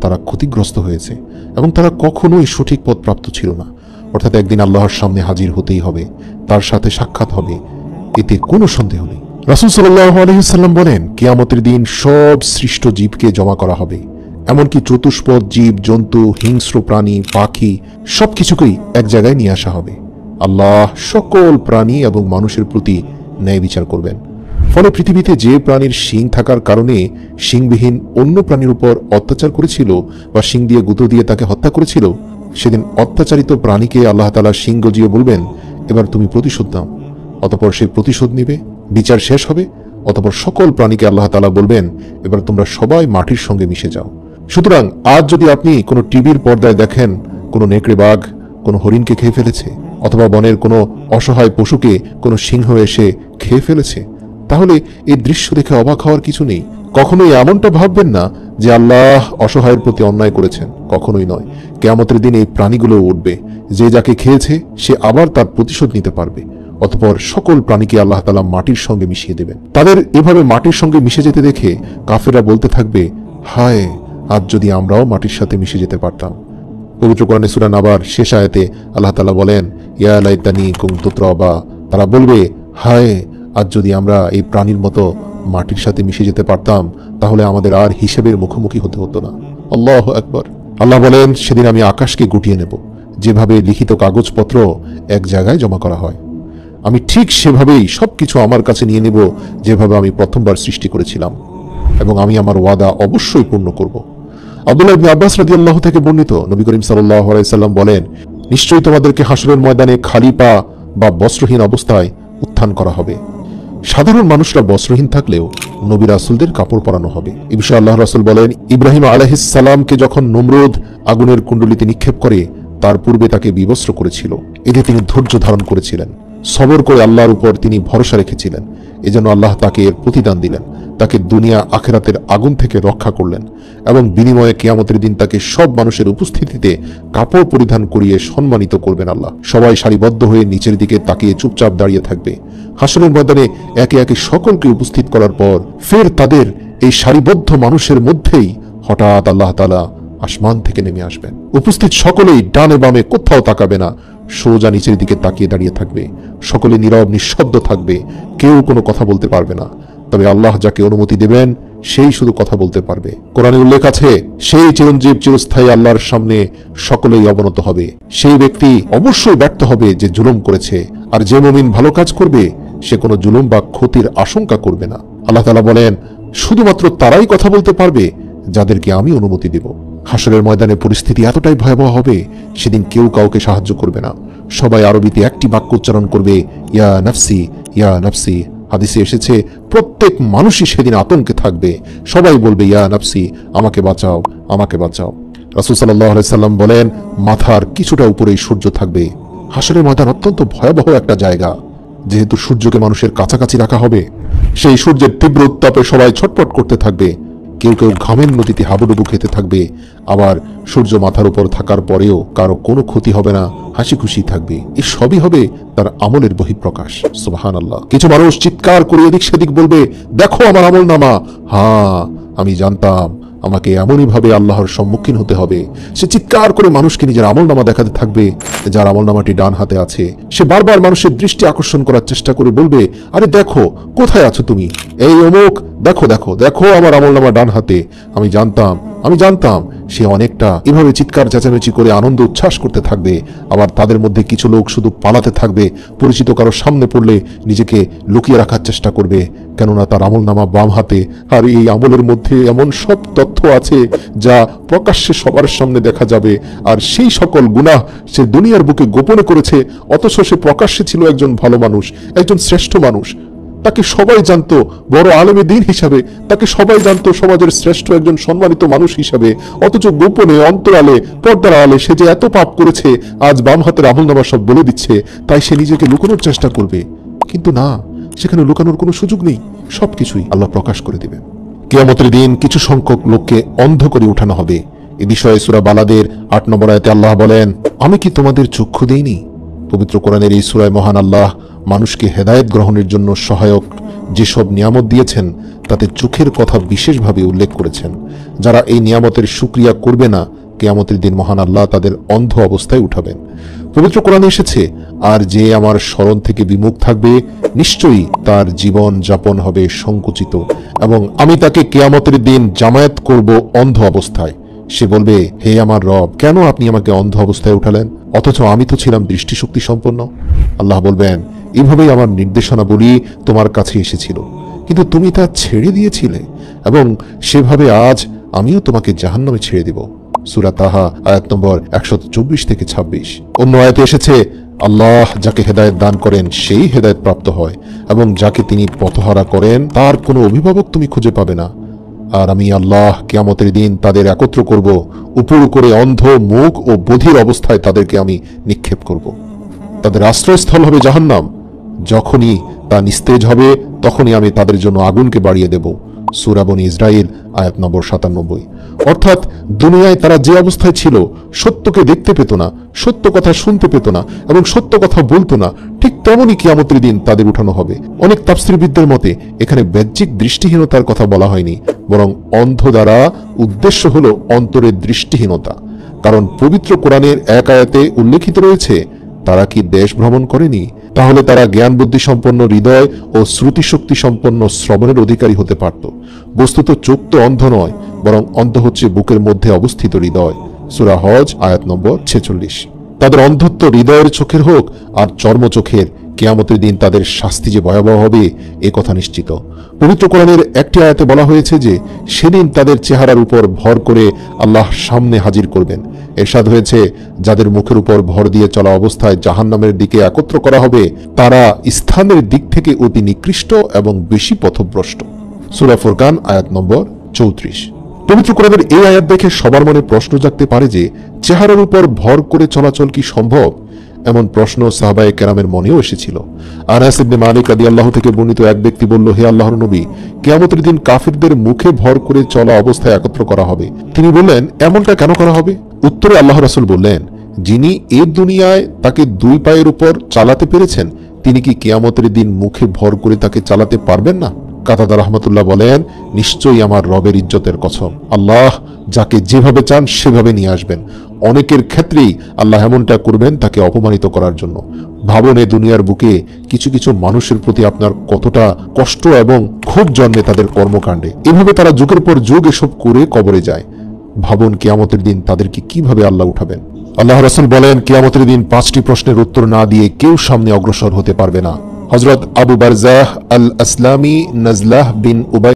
তারা ক্ষতিগ্রস্ত হয়েছে এবং তারা কখনোই সঠিক পথ প্রাপ্ত ছিল না। অর্থাৎ একদিন আল্লাহর সামনে হাজির হতেই হবে, তার সাথে সাক্ষাৎ হবে, এতে কোনো সন্দেহ নেই। রাসূল সাল্লাল্লাহু আলাইহি ওয়াসাল্লাম বলেন, কিয়ামতের দিন সব সৃষ্ট জীবকে জমা করা হবে, এমনকি চতুষ্পদ জীব জন্তু, হিংস্র প্রাণী, পাখি সবকিছুকেই এক জায়গায় নিয়ে আসা হবে। আল্লাহ সকল প্রাণী এবং মানুষের প্রতি ন্যায় বিচার করবেন। ফলে পৃথিবীতে যে প্রাণীর শিং থাকার কারণে শিংবিহীন অন্য প্রাণীর উপর অত্যাচার করেছিল বা শিং দিয়ে গুঁতো দিয়ে তাকে হত্যা করেছিল, সেদিন অত্যাচারিত প্রাণীকে আল্লাহ তাআলা শিং গজিয়ে বলবেন, এবার তুমি প্রতিশোধ নাও। অতঃপর সে প্রতিশোধ নিবে, বিচার শেষ হবে। অতঃপর সকল প্রাণীকে আল্লাহ তাআলা বলবেন, এবার তোমরা সবাই মাটির সঙ্গে মিশে যাও। সুতরাং আজ যদি আপনি কোনো টিভির পর্দায় দেখেন কোনো নেকড়ে বাঘ কোনো হরিণকে খেয়ে ফেলেছে, অথবা বনের কোনো অসহায় পশুকে কোনো সিংহ এসে খেয়ে ফেলেছে, তাহলে এই দৃশ্য দেখে অবাক হওয়ার কিছু নেই। কখনোই এমনটা ভাববেন না যে আল্লাহ অসহায়ের প্রতি অন্যায় করেছেন, কখনোই নয়। কিয়ামতের দিন এই প্রাণীগুলো উঠবে, যে যাকে খেয়েছে সে আবার তার প্রতিশোধ নিতে পারবে। অতঃপর সকল প্রাণীকে আল্লাহ তাআলা মাটির সঙ্গে মিশিয়ে দেবেন। তাদের এভাবে মাটির সঙ্গে মিশে যেতে দেখে কাফেররা বলতে থাকবে, হায়, আজ যদি আমরাও মাটির সাথে মিশে যেতে পারতাম। পবিত্র কোরআনে সূরা নাবার শেষ আয়াতে আল্লাহ তাআলা বলেন, ইয়া লাইতানি কুনতু তুরাবা, তারা বলবে, হায়, আজ যদি আমরা এই প্রাণীর মতো মাটির সাথে মিশে যেতে পারতাম, তাহলে আমাদের আর হিসেবের মুখোমুখি হতে হতো না। আল্লাহু আকবার। আল্লাহ বলেন, সেদিন আমি আকাশকে গুটিয়ে নেব, যেভাবে লিখিত কাগজপত্র এক জায়গায় জমা করা হয়, আমি ঠিক সেভাবেই সবকিছু আমার কাছে নিয়ে নেব, যেভাবে আমি প্রথমবার সৃষ্টি করেছিলাম, এবং আমি আমার ওয়াদা অবশ্যই পূর্ণ করব। আব্দুল্লাহ ইবনে আব্বাস রাদিয়াল্লাহু থেকে বর্ণিত, নবী করিম সাল্লাল্লাহু আলাইহি সাল্লাম বলেন, নিশ্চয়ই তোমাদেরকে হাসরের ময়দানে খালি পা বা বস্ত্রহীন অবস্থায় উত্থান করা হবে। সাধারণ মানুষরা বস্ত্রহীন থাকলেও নবী রাসূলদের কাপড় পরানো হবে। এ বিষয়ে আল্লাহ রাসূল বলেন, ইব্রাহিম আলাইহিস সালামকে যখন নমরুদ আগুনের কুণ্ডলিতে নিক্ষেপ করে, তার পূর্বে তাকে বিবস্ত্র করেছিল। এতে তিনি ধৈর্য ধারণ করেছিলেন, সবর করে আল্লাহর উপর তিনি ভরসা রেখেছিলেন। এজন্য আল্লাহ তাকে এর প্রতিদান দিলেন, তাকে দুনিয়া আখিরাতের আগুন থেকে রক্ষা করলেন, এবং বিনিময়ে কিয়ামতের দিন তাকে সব মানুষের উপস্থিতিতে কাপড় পরিধান করিয়ে সম্মানিত করবেন আল্লাহ। সবাই সারিবদ্ধ হয়ে নিচের দিকে তাকিয়ে চুপচাপ দাঁড়িয়ে থাকবে। হাসরের ময়দানে একে একে সকলকে উপস্থিত করার পর ফের তাদের এই সারিবদ্ধ মানুষের মধ্যেই হঠাৎ আল্লাহ তাআলা আসমান থেকে নেমে আসবেন। উপস্থিত সকলেই ডানে বামে কোথাও তাকাবে না, সোজা নিচের দিকে তাকিয়ে দাঁড়িয়ে থাকবে। সকলে নীরব নিঃশব্দ থাকবে, কেউ কোনো কথা বলতে পারবে না। তবে আল্লাহ যাকে অনুমতি দেবেন সেই শুধু কথা বলতে পারবে। কোরআনে উল্লেখ আছে, সেই চিরঞ্জীব চিরস্থায়ী আল্লাহর সামনে সকলেই অবনত হবে। সেই ব্যক্তি অবশ্যই ব্যর্থ হবে যে জুলুম করেছে, আর যে মুমিন ভালো কাজ করবে সে কোনো জুলুম বা ক্ষতির আশঙ্কা করবে না। আল্লাহ তাআলা বলেন, শুধুমাত্র তারাই কথা বলতে পারবে যাদেরকে আমি অনুমতি দেব। হাসরের ময়দানে পরিস্থিতি এতটাই ভয়াবহ হবে, সেদিন কেউ কাউকে সাহায্য করবে না। সবাই আরবিতে একটি বাক্য উচ্চারণ করবে, ইয়া নাফসি, ইয়া নাফসি। হাদিসে এসেছে, প্রত্যেক মানুষই সেদিন আতঙ্কে থাকবে। সবাই বলবে, ইয়া নাফসি, আমাকে বাঁচাও, আমাকে বাঁচাও। রাসূল সাল্লাল্লাহু আলাইহি সাল্লাম বলেন, মাথার কিছুটা উপরেই সূর্য থাকবে। হাসরের ময়দান অত্যন্ত ভয়াবহ একটা জায়গা। যেহেতু সূর্যকে মানুষের কাছাকাছি রাখা হবে, সেই সূর্যের তীব্র উত্তাপে সবাই ছটফট করতে থাকবে। কেউ কেউ ঘামের নদীতে হাবুডুবু খেতে থাকবে। আবার সূর্য মাথার উপর থাকার পরেও কারো কোনো ক্ষতি হবে না, হাসি খুশি থাকবে। এই সবই হবে তার আমলের বহিঃপ্রকাশ। সুবহানাল্লাহ। কিছু মানুষ চিৎকার করে এদিক সেদিক বলবে, দেখো আমার আমলনামা। হ্যাঁ, আমি জানতাম আমাকে এমনই ভাবে আল্লাহর সম্মুখীন হতে হবে। সে চিৎকার করে মানুষকে নিজের আমলনামা দেখাতে থাকবে। যার আমলনামাটি ডান হাতে আছে সে বারবার মানুষের দৃষ্টি আকর্ষণ করার চেষ্টা করে বলবে, আরে দেখো, কোথায় আছো তুমি? এই অমুক, দেখো দেখো দেখো আমার আমলনামা ডান হাতে। আমি জানতাম সে অনেকটা এভাবে চিৎকার চেঁচামেচি করে আনন্দ উচ্ছ্বাস করতে থাকবে। আবার তাদের মধ্যে কিছু লোক শুধু পালাতে থাকবে, পরিচিত কারো সামনে পড়লে নিজেকে লুকিয়ে রাখার চেষ্টা করবে, কেননা তার আমলনামা বাম হাতে। আর এই আমলের মধ্যে এমন সব তথ্য আছে যা প্রকাশ্যে সবার সামনে দেখা যাবে। আর সেই সকল গুনাহ সে দুনিয়ার বুকে গোপনে করেছে, অথচ সে প্রকাশ্যে ছিল একজন ভালো মানুষ, একজন শ্রেষ্ঠ মানুষ। তাকে সবাই জানতো বড় আলেমে দ্বীন হিসাবে, তাকে সবাই জানতো সমাজের শ্রেষ্ঠ একজন সম্মানিত মানুষ হিসাবে, অথচ গোপনে অন্তরালে পর্দার আড়ালে সে যে এত পাপ করেছে আজ বাম হাতের আমলনামা সব বলে দিচ্ছে। তাই সে নিজেকে লুকানোর চেষ্টা করবে, কিন্তু না, সেখানে লুকানোর কোনো সুযোগ নেই, সবকিছুই আল্লাহ প্রকাশ করে দিবেন। কিয়ামতের দিন কিছু সংখ্যক লোককে অন্ধ করে উঠানো হবে। এ বিষয়ে সূরা বালাদের ৮ নম্বর আয়াতে আল্লাহ বলেন, আমি কি তোমাদের চক্ষু দেইনি? পবিত্র কোরআনের এই সূরায় মহান আল্লাহ মানুষকে হেদায়েত গ্রহণের জন্য সহায়ক যেসব নিয়ামত দিয়েছেন তাতে চোখের কথা বিশেষভাবে উল্লেখ করেছেন। যারা এই নিয়ামতের শুকরিয়া করবে না, কিয়ামতের দিন মহান আল্লাহ তাদের অন্ধ অবস্থায় উঠাবেন। পবিত্র কোরআনে এসেছে, আর যে আমার স্মরণ থেকে বিমুখ থাকবে নিশ্চয়ই তার জীবন যাপন হবে সংকুচিত, এবং আমি তাকে কিয়ামতের দিন জামায়াত করব অন্ধ অবস্থায়। সে বলবে, হে আমার রব, কেন আপনি আমাকে অন্ধ অবস্থায় উঠালেন, অথচ আমি তো ছিলাম দৃষ্টিশক্তি সম্পন্ন? আল্লাহ বলবেন, এভাবেই আমার নির্দেশনাবলী তোমার কাছে এসেছিল, কিন্তু তুমি তা ছেড়ে দিয়েছিলে, এবং সেভাবে আজ আমিও তোমাকে জাহান্নামে ছেড়ে দিব। সূরা তাহা আয়াত নম্বর 124 থেকে 26। অন্য আয়াতে এসেছে, আল্লাহ যাকে হেদায়েত দান করেন সেই হেদায়েত প্রাপ্ত হয়, এবং যাকে তিনি পথহারা করেন তার কোনো অভিভাবক তুমি খুঁজে পাবে না। আর আমি আল্লাহ কিয়ামতের দিন তাদের একত্র করব, উপর করে অন্ধ, মুখ ও বধির অবস্থায় তাদেরকে আমি নিক্ষেপ করব। তাদের আশ্রয়স্থল হবে জাহান্নাম। যখনই তা নিস্তেজ হবে তখনই আমি তাদের জন্য আগুনকে বাড়িয়ে দেব। সূরা বনী ইসরাইল আয়াত নম্বর 97। অর্থাৎ দুনিয়ায় তারা যে অবস্থায় ছিল, সত্যকে দেখতে পেত না, সত্য কথা শুনতে পেত না, এবং সত্য কথা বলতো না, ঠিক তেমনই কিয়ামতের দিন তাদের উঠানো হবে। অনেক তাফসীরবিদদের মতে এখানে বাহ্যিক দৃষ্টিহীনতার কথা বলা হয়নি, বরং অন্ধ দ্বারা উদ্দেশ্য হলো অন্তরের দৃষ্টিহীনতা। কারণ পবিত্র কোরআনের এক আয়াতে উল্লেখিত রয়েছে, তারা কি দেশ ভ্রমণ করেনি? তাহলে তারা জ্ঞান বুদ্ধি সম্পন্ন হৃদয় ও শ্রুতিশক্তি সম্পন্ন শ্রবণের অধিকারী হতে পারত। বস্তুত চোখ তো অন্ধ নয়, বরং অন্ধ হচ্ছে বুকের মধ্যে অবস্থিত হৃদয়। সূরা হজ আয়াত নম্বর 46। তাদের অন্ধত্ব হৃদয়ের চোখের হোক আর চর্ম চোখের, কিয়ামতের দিন তাদের শাস্তি যে ভয়াবহ হবে এ কথা নিশ্চিত। পবিত্র কোরআনের একটি আয়াতে বলা হয়েছে যে সেদিন তাদের চেহারার উপর ভর করে আল্লাহ সামনে হাজির করবেন। এরশাদ হয়েছে, যাদের মুখের উপর ভর দিয়ে চলা অবস্থায় জাহান্নামের দিকে একত্র করা হবে তারা স্থানের দিক থেকে অতি নিকৃষ্ট এবং বেশি পথভ্রষ্ট। সূরা ফুরকান আয়াত নম্বর 34। পবিত্র কোরআনের এই আয়াত দেখে সবার মনে প্রশ্ন জাগতে পারে যে চেহারার উপর ভর করে চলাচল কি সম্ভব? এমন প্রশ্ন সাহাবায়ে কেরামের মনেও এসেছিল। আনাস ইবনে মালিক রাদিয়াল্লাহু থেকে বর্ণিত এক ব্যক্তি বলল, হে আল্লাহর নবী, কিয়ামতের দিন কাফিরদের মুখে ভর করে চলা অবস্থায় একত্র করা হবে। তিনি বললেন, এমনটা কেন করা হবে? উত্তরে আল্লাহ রাসূল বললেন, যিনি এই দুনিয়ায় তাকে দুই পায়ের উপর চালাতে পেরেছেন তিনি কি কিয়ামতের দিন মুখে ভর করে তাকে চালাতে পারবেন না? কাতাদা রাহমাতুল্লাহ বলেন, নিশ্চয়ই আমার রবের ইজ্জতের কসম, আল্লাহ যাকে যেভাবে চান সেভাবে নিয়ে আসবেন। অনেকের ক্ষেত্রেই আল্লাহ এমনটা করবেন তাকে অপমানিত করার জন্য। ভাবুন, এই দুনিয়ার বুকে কিছু কিছু মানুষের প্রতি আপনার কতটা কষ্ট এবং ক্ষোভ জন্মে তাদের কর্মকাণ্ডে। এভাবে তারা যুগের পর যুগ এসব করে কবরে যায়। ভাবুন কিয়ামতের দিন তাদেরকে কিভাবে আল্লাহ উঠাবেন। আল্লাহ রাসূল বলেন, কিয়ামতের দিন 5টি প্রশ্নের উত্তর না দিয়ে কেউ সামনে অগ্রসর হতে পারবে না। হযরত আবু বারজাহ আল আসলামি নজলাহ বিন উবাই